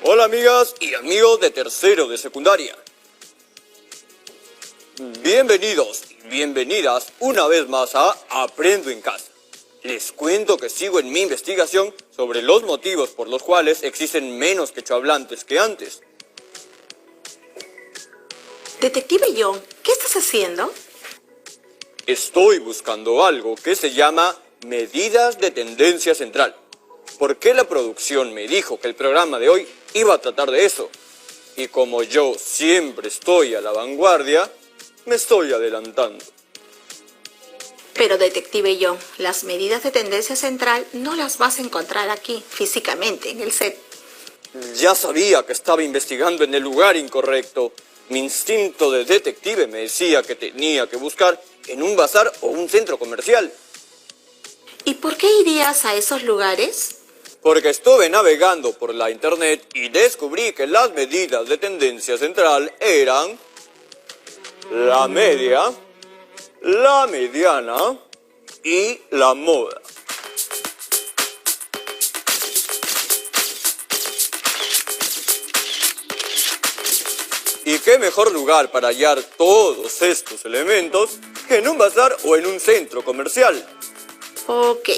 Hola amigas y amigos de tercero de secundaria. Bienvenidos y bienvenidas una vez más a Aprendo en Casa. Les cuento que sigo en mi investigación sobre los motivos por los cuales existen menos quechohablantes que antes. Detective John, ¿qué estás haciendo? Estoy buscando algo que se llama medidas de tendencia central. Porque la producción me dijo que el programa de hoy iba a tratar de eso. Y como yo siempre estoy a la vanguardia, me estoy adelantando. Pero Detective John, las medidas de tendencia central no las vas a encontrar aquí, físicamente, en el set. Ya sabía que estaba investigando en el lugar incorrecto. Mi instinto de detective me decía que tenía que buscar en un bazar o un centro comercial. ¿Y por qué irías a esos lugares? Porque estuve navegando por la internet y descubrí que las medidas de tendencia central eran la media, la mediana y la moda. ¿Y qué mejor lugar para hallar todos estos elementos que en un bazar o en un centro comercial? Ok,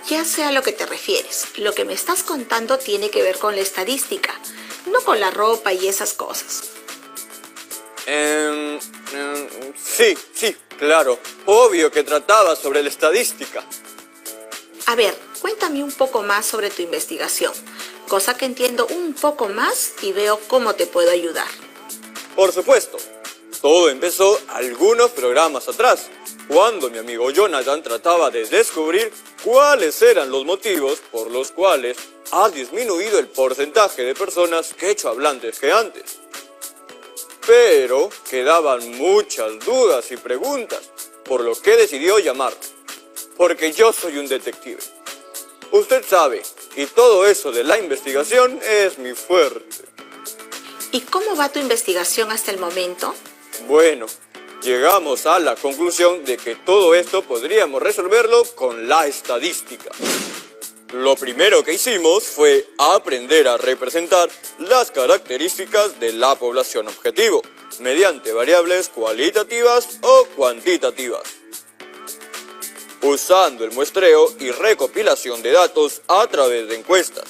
ya sé a lo que te refieres. Lo que me estás contando tiene que ver con la estadística, no con la ropa y esas cosas. Sí, claro. Obvio que trataba sobre la estadística. A ver, cuéntame un poco más sobre tu investigación, cosa que entiendo un poco más y veo cómo te puedo ayudar. Por supuesto, todo empezó algunos programas atrás, cuando mi amigo Jonathan trataba de descubrir cuáles eran los motivos por los cuales ha disminuido el porcentaje de personas quechohablantes que antes. Pero quedaban muchas dudas y preguntas, por lo que decidió llamarme, porque yo soy un detective. Usted sabe, y todo eso de la investigación es mi fuerte. ¿Y cómo va tu investigación hasta el momento? Bueno, llegamos a la conclusión de que todo esto podríamos resolverlo con la estadística. Lo primero que hicimos fue aprender a representar las características de la población objetivo, mediante variables cualitativas o cuantitativas. Usando el muestreo y recopilación de datos a través de encuestas.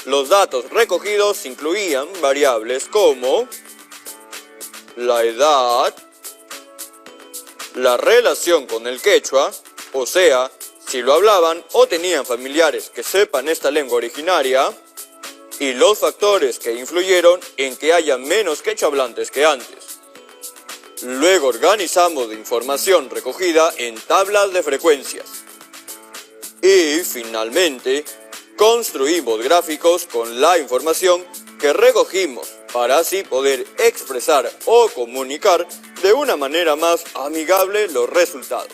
Los datos recogidos incluían variables como la edad, la relación con el quechua, o sea, si lo hablaban o tenían familiares que sepan esta lengua originaria, y los factores que influyeron en que haya menos quechohablantes que antes. Luego organizamos la información recogida en tablas de frecuencias. Y finalmente, construimos gráficos con la información que recogimos para así poder expresar o comunicar de una manera más amigable los resultados.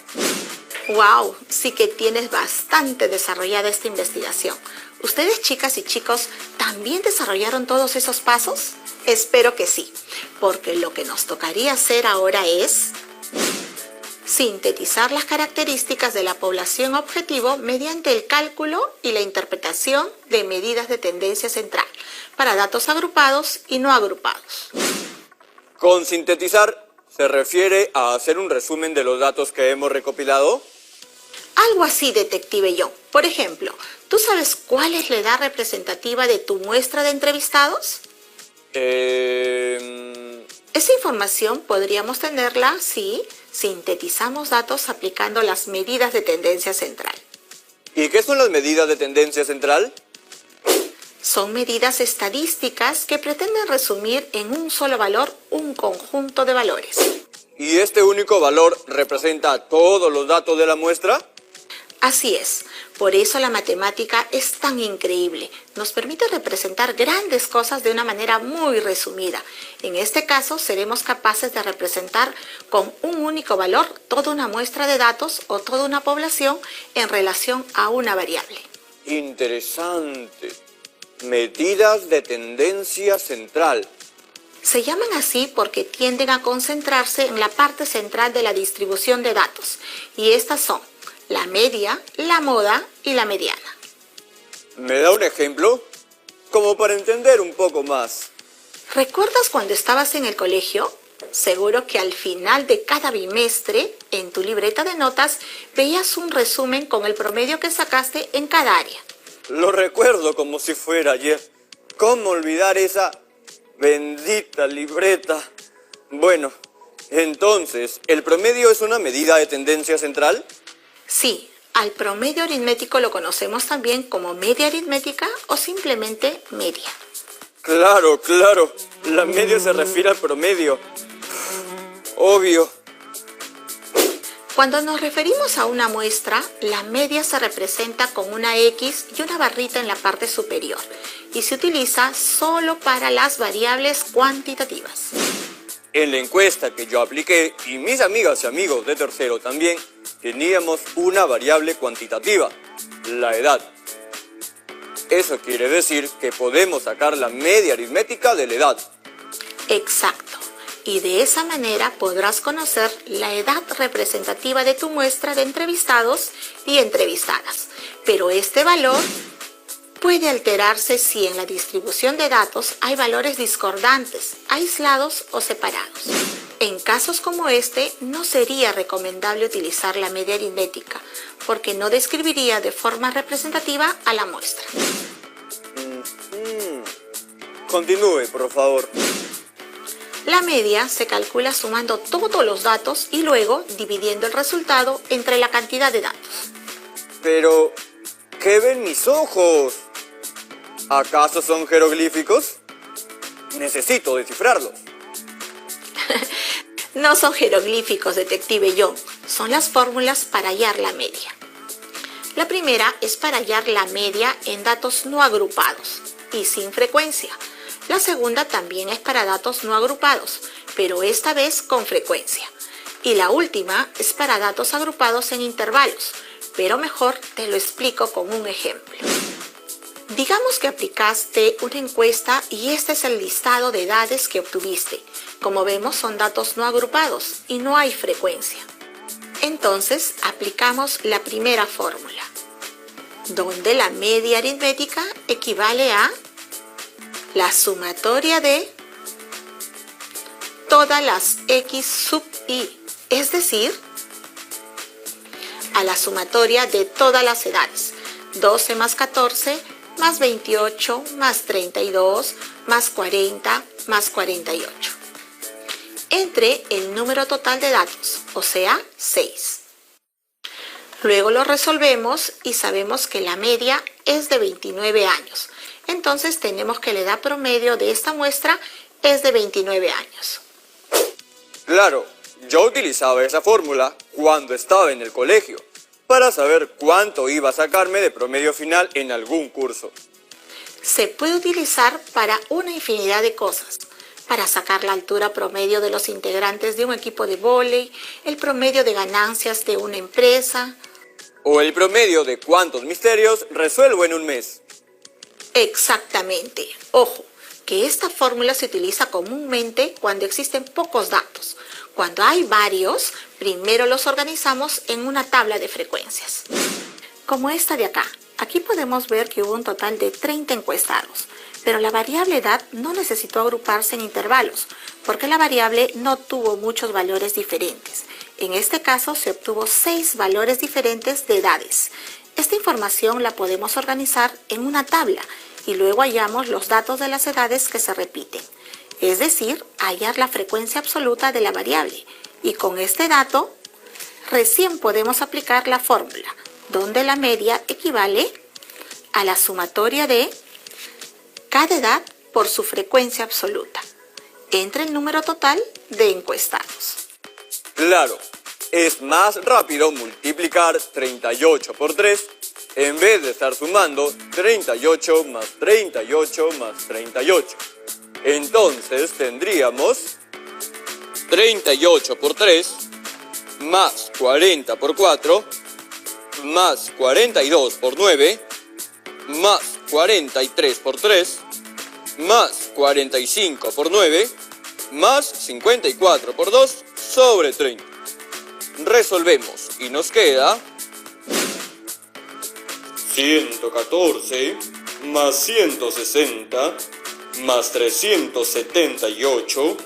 ¡Wow! Sí que tienes bastante desarrollada esta investigación. ¿Ustedes, chicas y chicos, también desarrollaron todos esos pasos? Espero que sí, porque lo que nos tocaría hacer ahora es sintetizar las características de la población objetivo mediante el cálculo y la interpretación de medidas de tendencia central para datos agrupados y no agrupados. Con sintetizar, ¿se refiere a hacer un resumen de los datos que hemos recopilado? Algo así, Detective John. Por ejemplo, ¿tú sabes cuál es la edad representativa de tu muestra de entrevistados? Esa información podríamos tenerla si sintetizamos datos aplicando las medidas de tendencia central. ¿Y qué son las medidas de tendencia central? Son medidas estadísticas que pretenden resumir en un solo valor un conjunto de valores. ¿Y este único valor representa todos los datos de la muestra? Así es. Por eso la matemática es tan increíble. Nos permite representar grandes cosas de una manera muy resumida. En este caso, seremos capaces de representar con un único valor toda una muestra de datos o toda una población en relación a una variable. Interesante. Medidas de tendencia central. Se llaman así porque tienden a concentrarse en la parte central de la distribución de datos. Y estas son la media, la moda y la mediana. ¿Me da un ejemplo? como para entender un poco más. ¿Recuerdas cuando estabas en el colegio? Seguro que al final de cada bimestre, en tu libreta de notas, veías un resumen con el promedio que sacaste en cada área. Lo recuerdo como si fuera ayer. ¿Cómo olvidar esa bendita libreta? Bueno, entonces, ¿el promedio es una medida de tendencia central? Sí, al promedio aritmético lo conocemos también como media aritmética o simplemente media. Claro, claro. La media se refiere al promedio. Obvio. Cuando nos referimos a una muestra, la media se representa con una X y una barrita en la parte superior y se utiliza solo para las variables cuantitativas. En la encuesta que yo apliqué, y mis amigas y amigos de tercero también, teníamos una variable cuantitativa, la edad. Eso quiere decir que podemos sacar la media aritmética de la edad. Exacto. Y de esa manera podrás conocer la edad representativa de tu muestra de entrevistados y entrevistadas. Pero este valor puede alterarse si en la distribución de datos hay valores discordantes, aislados o separados. En casos como este, no sería recomendable utilizar la media aritmética, porque no describiría de forma representativa a la muestra. Continúe, por favor. La media se calcula sumando todos los datos y luego dividiendo el resultado entre la cantidad de datos. Pero, ¿qué ven mis ojos? ¿Acaso son jeroglíficos? Necesito descifrarlos. No son jeroglíficos, detective Young, son las fórmulas para hallar la media. La primera es para hallar la media en datos no agrupados y sin frecuencia. La segunda también es para datos no agrupados, pero esta vez con frecuencia. Y la última es para datos agrupados en intervalos, pero mejor te lo explico con un ejemplo. Digamos que aplicaste una encuesta y este es el listado de edades que obtuviste. Como vemos, son datos no agrupados y no hay frecuencia. Entonces, aplicamos la primera fórmula, donde la media aritmética equivale a la sumatoria de todas las x sub i, es decir, a la sumatoria de todas las edades, 12 más 14 más 28 más 32 más 40 más 48, entre el número total de datos, o sea, 6. Luego lo resolvemos y sabemos que la media es de 29 años. Entonces tenemos que la edad promedio de esta muestra es de 29 años. Claro, yo utilizaba esa fórmula cuando estaba en el colegio, para saber cuánto iba a sacarme de promedio final en algún curso. Se puede utilizar para una infinidad de cosas. Para sacar la altura promedio de los integrantes de un equipo de vóley, el promedio de ganancias de una empresa. O el promedio de cuántos misterios resuelvo en un mes. Exactamente. Ojo, que esta fórmula se utiliza comúnmente cuando existen pocos datos. Cuando hay varios, primero los organizamos en una tabla de frecuencias. Como esta de acá. Aquí podemos ver que hubo un total de 30 encuestados, pero la variable edad no necesitó agruparse en intervalos, porque la variable no tuvo muchos valores diferentes. En este caso se obtuvo 6 valores diferentes de edades. Esta información la podemos organizar en una tabla y luego hallamos los datos de las edades que se repiten. Es decir, hallar la frecuencia absoluta de la variable. Y con este dato, recién podemos aplicar la fórmula, donde la media equivale a la sumatoria de cada edad por su frecuencia absoluta, entre el número total de encuestados. Claro, es más rápido multiplicar 38 por 3 en vez de estar sumando 38 más 38 más 38. Entonces tendríamos 38 por 3 más 40 por 4 más 42 por 9 más 43 por 3 más 45 por 9 más 54 por 2 sobre 30. Resolvemos y nos queda 114 más 160, más 378,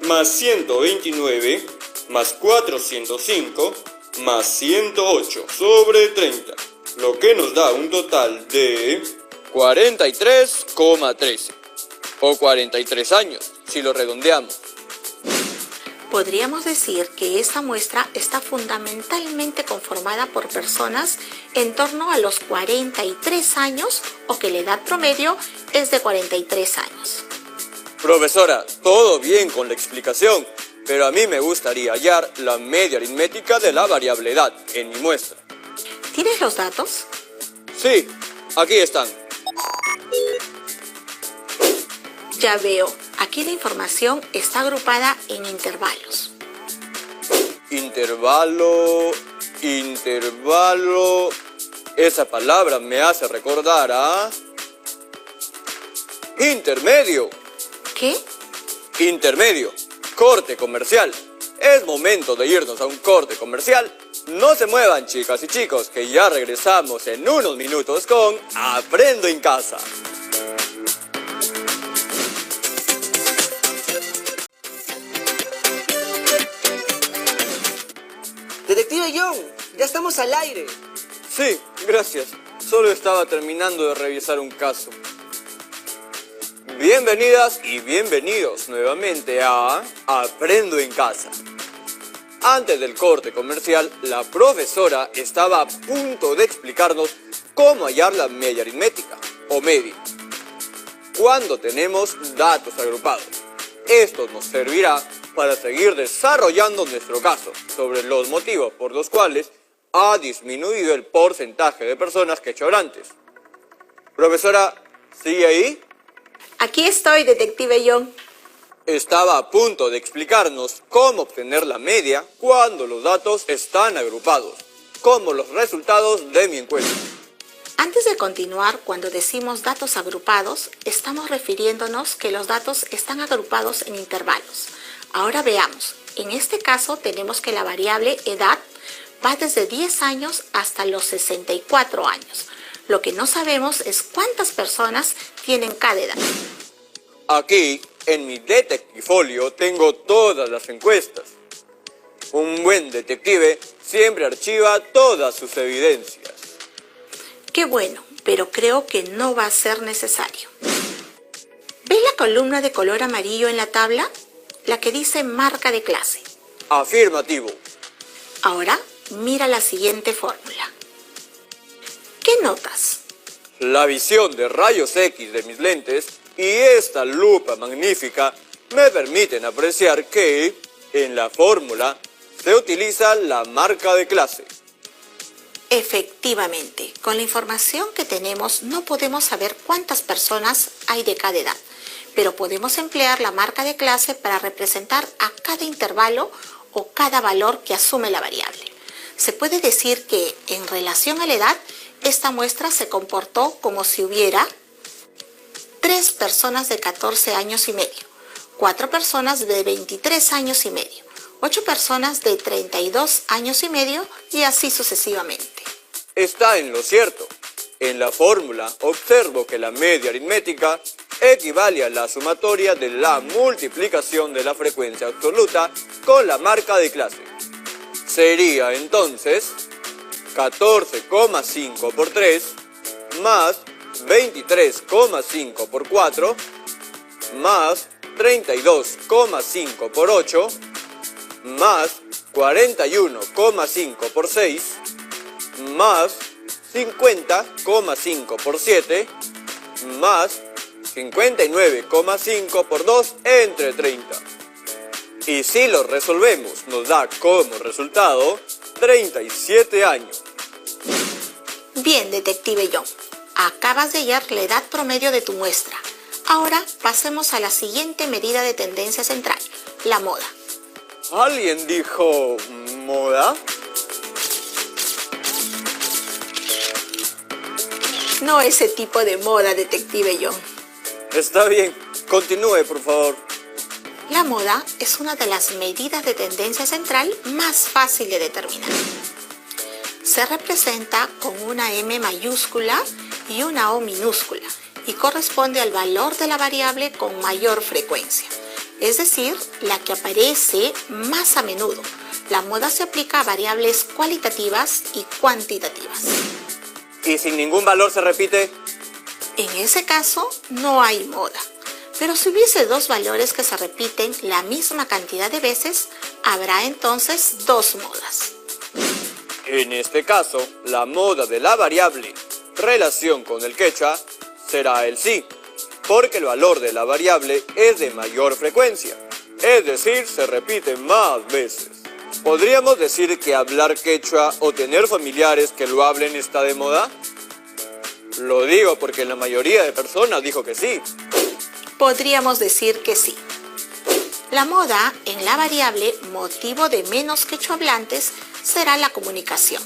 más 129, más 405, más 108 sobre 30, lo que nos da un total de 43,13, o 43 años, si lo redondeamos. Podríamos decir que esta muestra está fundamentalmente conformada por personas en torno a los 43 años o que la edad promedio es de 43 años. Profesora, todo bien con la explicación, pero a mí me gustaría hallar la media aritmética de la variable edad en mi muestra. ¿Tienes los datos? Sí, aquí están. Ya veo, aquí la información está agrupada en intervalos. Intervalo, esa palabra me hace recordar a intermedio. ¿Qué? Intermedio, corte comercial. Es momento de irnos a un corte comercial. No se muevan, chicas y chicos, que ya regresamos en unos minutos con Aprendo en Casa. Detective John, ya estamos al aire. Sí, gracias. Solo estaba terminando de revisar un caso. Bienvenidas y bienvenidos nuevamente a Aprendo en Casa. Antes del corte comercial, la profesora estaba a punto de explicarnos cómo hallar la media aritmética, o media, cuando tenemos datos agrupados. Esto nos servirá para seguir desarrollando nuestro caso sobre los motivos por los cuales ha disminuido el porcentaje de personas que quechorantes. Profesora, ¿sigue ahí? Aquí estoy, Detective John. Estaba a punto de explicarnos cómo obtener la media cuando los datos están agrupados, como los resultados de mi encuesta. Antes de continuar, cuando decimos datos agrupados, estamos refiriéndonos que los datos están agrupados en intervalos. Ahora veamos, en este caso tenemos que la variable edad va desde 10 años hasta los 64 años. Lo que no sabemos es cuántas personas tienen cada edad. Aquí, en mi detectivolio, tengo todas las encuestas. Un buen detective siempre archiva todas sus evidencias. Qué bueno, pero creo que no va a ser necesario. ¿Ves la columna de color amarillo en la tabla? La que dice marca de clase. Afirmativo. Ahora, mira la siguiente fórmula. ¿Qué notas? La visión de rayos X de mis lentes y esta lupa magnífica me permiten apreciar que, en la fórmula, se utiliza la marca de clase. Efectivamente, con la información que tenemos no podemos saber cuántas personas hay de cada edad, pero podemos emplear la marca de clase para representar a cada intervalo o cada valor que asume la variable. Se puede decir que, en relación a la edad, esta muestra se comportó como si hubiera 3 personas de 14 años y medio, 4 personas de 23 años y medio, 8 personas de 32 años y medio y así sucesivamente. Está en lo cierto. En la fórmula observo que la media aritmética equivale a la sumatoria de la multiplicación de la frecuencia absoluta con la marca de clase. Sería entonces 14,5 por 3 más 23,5 por 4 más 32,5 por 8 más 41,5 por 6 más 50,5 por 7 más 59,5 por 2 entre 30. Y si lo resolvemos, nos da como resultado 37 años. Bien, Detective John, acabas de hallar la edad promedio de tu muestra. Ahora pasemos a la siguiente medida de tendencia central, la moda. ¿Alguien dijo moda? No ese tipo de moda, Detective John. Está bien, continúe, por favor. La moda es una de las medidas de tendencia central más fácil de determinar. Se representa con una M mayúscula y una O minúscula y corresponde al valor de la variable con mayor frecuencia, es decir, la que aparece más a menudo. La moda se aplica a variables cualitativas y cuantitativas. ¿Y sin ningún valor se repite? En ese caso, no hay moda. Pero si hubiese dos valores que se repiten la misma cantidad de veces, habrá entonces dos modas. En este caso, la moda de la variable relación con el quechua será el sí, porque el valor de la variable es de mayor frecuencia, es decir, se repite más veces. ¿Podríamos decir que hablar quechua o tener familiares que lo hablen está de moda? Lo digo porque la mayoría de personas dijo que sí. Podríamos decir que sí. La moda en la variable motivo de menos quechuahablantes será la comunicación.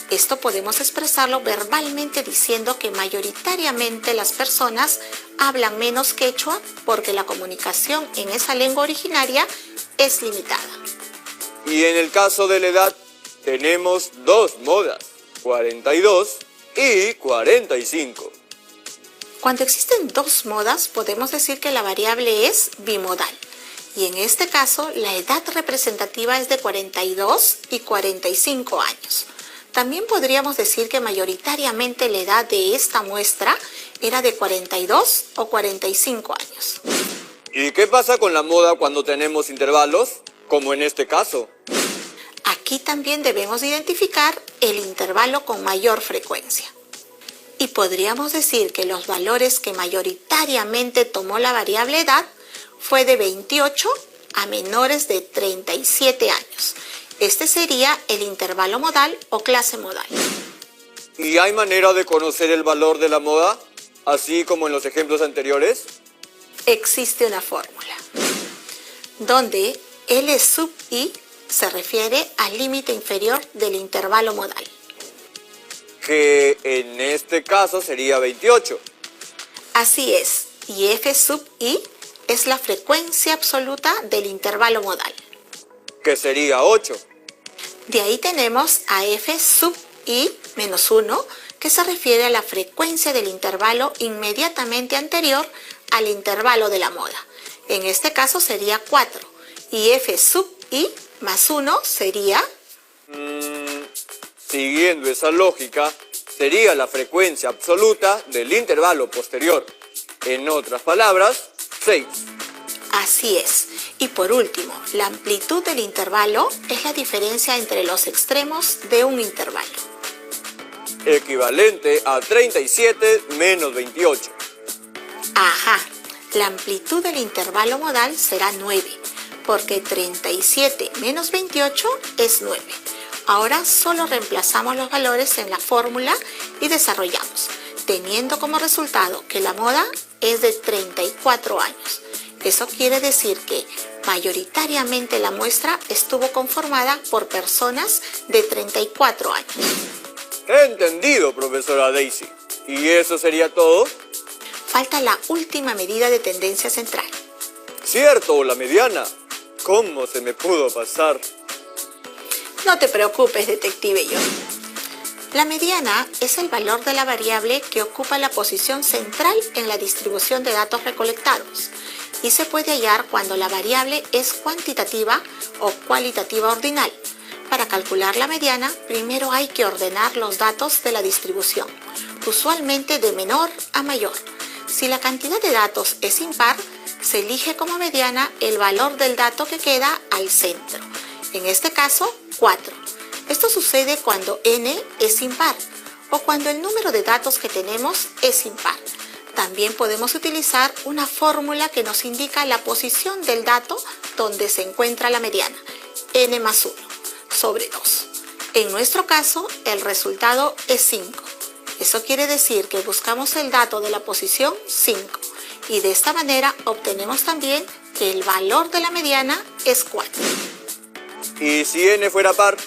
Esto podemos expresarlo verbalmente diciendo que mayoritariamente las personas hablan menos quechua porque la comunicación en esa lengua originaria es limitada. Y en el caso de la edad, tenemos dos modas, 42 y 45. Cuando existen dos modas, podemos decir que la variable es bimodal. Y en este caso, la edad representativa es de 42 y 45 años. También podríamos decir que mayoritariamente la edad de esta muestra era de 42 o 45 años. ¿Y qué pasa con la moda cuando tenemos intervalos, como en este caso? Aquí también debemos identificar el intervalo con mayor frecuencia. Y podríamos decir que los valores que mayoritariamente tomó la variable edad fue de 28 a menores de 37 años. Este sería el intervalo modal o clase modal. ¿Y hay manera de conocer el valor de la moda, así como en los ejemplos anteriores? Existe una fórmula, donde L sub i se refiere al límite inferior del intervalo modal. Que en este caso sería 28. Así es, y F sub i es la frecuencia absoluta del intervalo modal. Que sería 8. De ahí tenemos a F sub i menos 1, que se refiere a la frecuencia del intervalo inmediatamente anterior al intervalo de la moda. En este caso sería 4, y F sub i más 1 sería... Siguiendo esa lógica, sería la frecuencia absoluta del intervalo posterior. En otras palabras, 6. Así es. Y por último, la amplitud del intervalo es la diferencia entre los extremos de un intervalo. Equivalente a 37 menos 28. Ajá, la amplitud del intervalo modal será 9, porque 37 menos 28 es 9. Ahora solo reemplazamos los valores en la fórmula y desarrollamos, teniendo como resultado que la moda es de 34 años. Eso quiere decir que mayoritariamente la muestra estuvo conformada por personas de 34 años. Entendido, profesora Daisy. ¿Y eso sería todo? Falta la última medida de tendencia central. Cierto, la mediana. ¿Cómo se me pudo pasar? No te preocupes, detective John. La mediana es el valor de la variable que ocupa la posición central en la distribución de datos recolectados y se puede hallar cuando la variable es cuantitativa o cualitativa ordinal. Para calcular la mediana, primero hay que ordenar los datos de la distribución, usualmente de menor a mayor. Si la cantidad de datos es impar, se elige como mediana el valor del dato que queda al centro. En este caso, 4. Esto sucede cuando n es impar o cuando el número de datos que tenemos es impar. También podemos utilizar una fórmula que nos indica la posición del dato donde se encuentra la mediana, n más 1 sobre 2. En nuestro caso, el resultado es 5. Eso quiere decir que buscamos el dato de la posición 5 y de esta manera obtenemos también que el valor de la mediana es 4. ¿Y si n fuera par?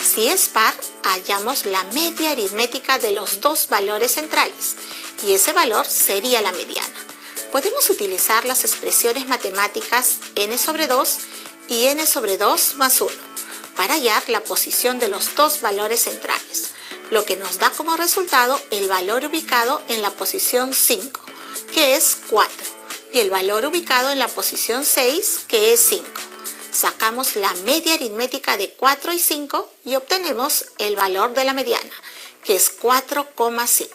Si es par, hallamos la media aritmética de los dos valores centrales y ese valor sería la mediana. Podemos utilizar las expresiones matemáticas n sobre 2 y n sobre 2 más 1 para hallar la posición de los dos valores centrales. lo que nos da como resultado el valor ubicado en la posición 5, que es 4, y el valor ubicado en la posición 6, que es 5. Sacamos la media aritmética de 4 y 5 y obtenemos el valor de la mediana, que es 4,5.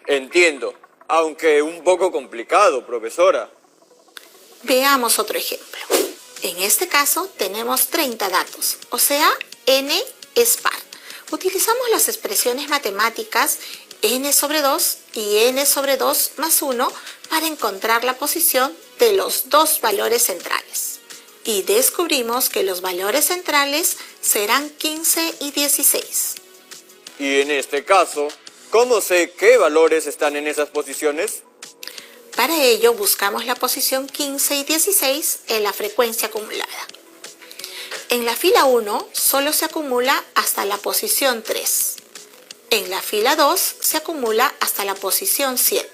Entiendo, aunque un poco complicado, profesora. Veamos otro ejemplo. En este caso tenemos 30 datos, o sea, n es par. Utilizamos las expresiones matemáticas n sobre 2 y n sobre 2 más 1 para encontrar la posición de los dos valores centrales. Y descubrimos que los valores centrales serán 15 y 16. Y en este caso, ¿cómo sé qué valores están en esas posiciones? Para ello buscamos la posición 15 y 16 en la frecuencia acumulada. En la fila 1 solo se acumula hasta la posición 3. En la fila 2 se acumula hasta la posición 7.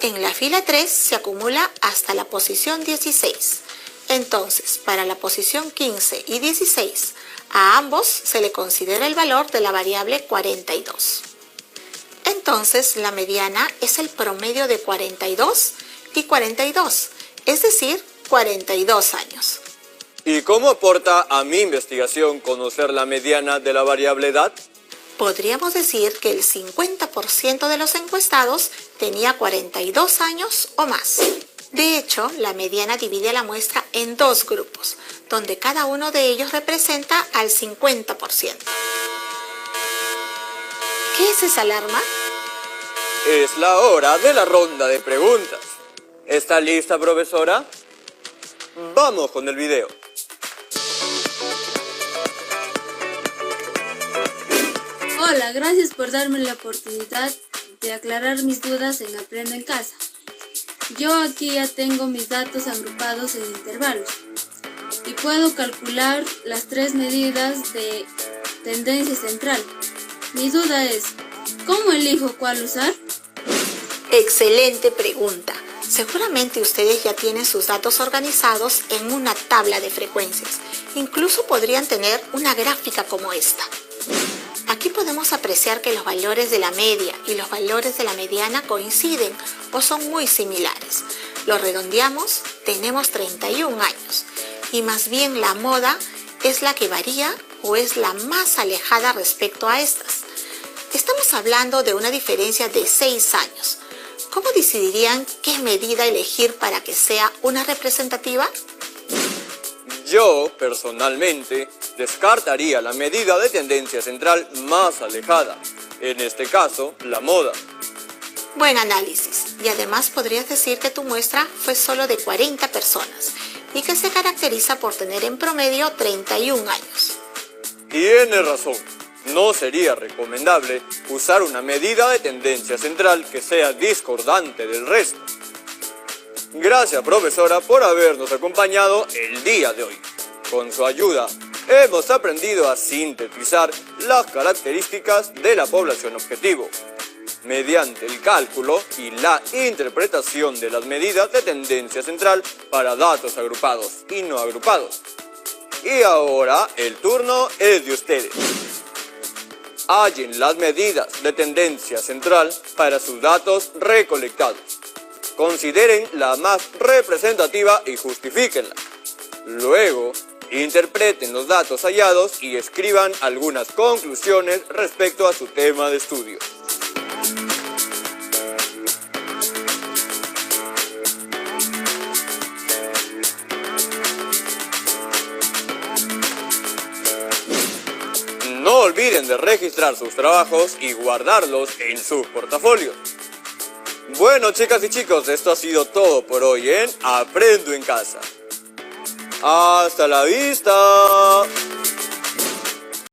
En la fila 3 se acumula hasta la posición 16. Entonces, para la posición 15 y 16, a ambos se le considera el valor de la variable 42. Entonces, la mediana es el promedio de 42 y 42, es decir, 42 años. ¿Y cómo aporta a mi investigación conocer la mediana de la variable edad? Podríamos decir que el 50% de los encuestados tenía 42 años o más. De hecho, la mediana divide a la muestra en dos grupos, donde cada uno de ellos representa al 50%. ¿Qué es esa alarma? Es la hora de la ronda de preguntas. ¿Está lista, profesora? Vamos con el video. Hola, gracias por darme la oportunidad de aclarar mis dudas en Aprendo en Casa. Yo aquí ya tengo mis datos agrupados en intervalos y puedo calcular las tres medidas de tendencia central. Mi duda es, ¿cómo elijo cuál usar? Excelente pregunta. Seguramente ustedes ya tienen sus datos organizados en una tabla de frecuencias. Incluso podrían tener una gráfica como esta. Aquí podemos apreciar que los valores de la media y los valores de la mediana coinciden o son muy similares. Lo redondeamos, tenemos 31 años y más bien la moda es la que varía o es la más alejada respecto a estas. Estamos hablando de una diferencia de 6 años. ¿Cómo decidirían qué medida elegir para que sea una representativa? Yo, personalmente, descartaría la medida de tendencia central más alejada, en este caso, la moda. Buen análisis, y además podrías decir que tu muestra fue solo de 40 personas y que se caracteriza por tener en promedio 31 años. Tiene razón, no sería recomendable usar una medida de tendencia central que sea discordante del resto. Gracias, profesora, por habernos acompañado el día de hoy. Con su ayuda, hemos aprendido a sintetizar las características de la población objetivo, mediante el cálculo y la interpretación de las medidas de tendencia central para datos agrupados y no agrupados. Y ahora el turno es de ustedes. Hallen las medidas de tendencia central para sus datos recolectados. Consideren la más representativa y justifíquenla. Luego, interpreten los datos hallados y escriban algunas conclusiones respecto a su tema de estudio. No olviden de registrar sus trabajos y guardarlos en sus portafolios. Bueno, chicas y chicos, esto ha sido todo por hoy en Aprendo en Casa. ¡Hasta la vista!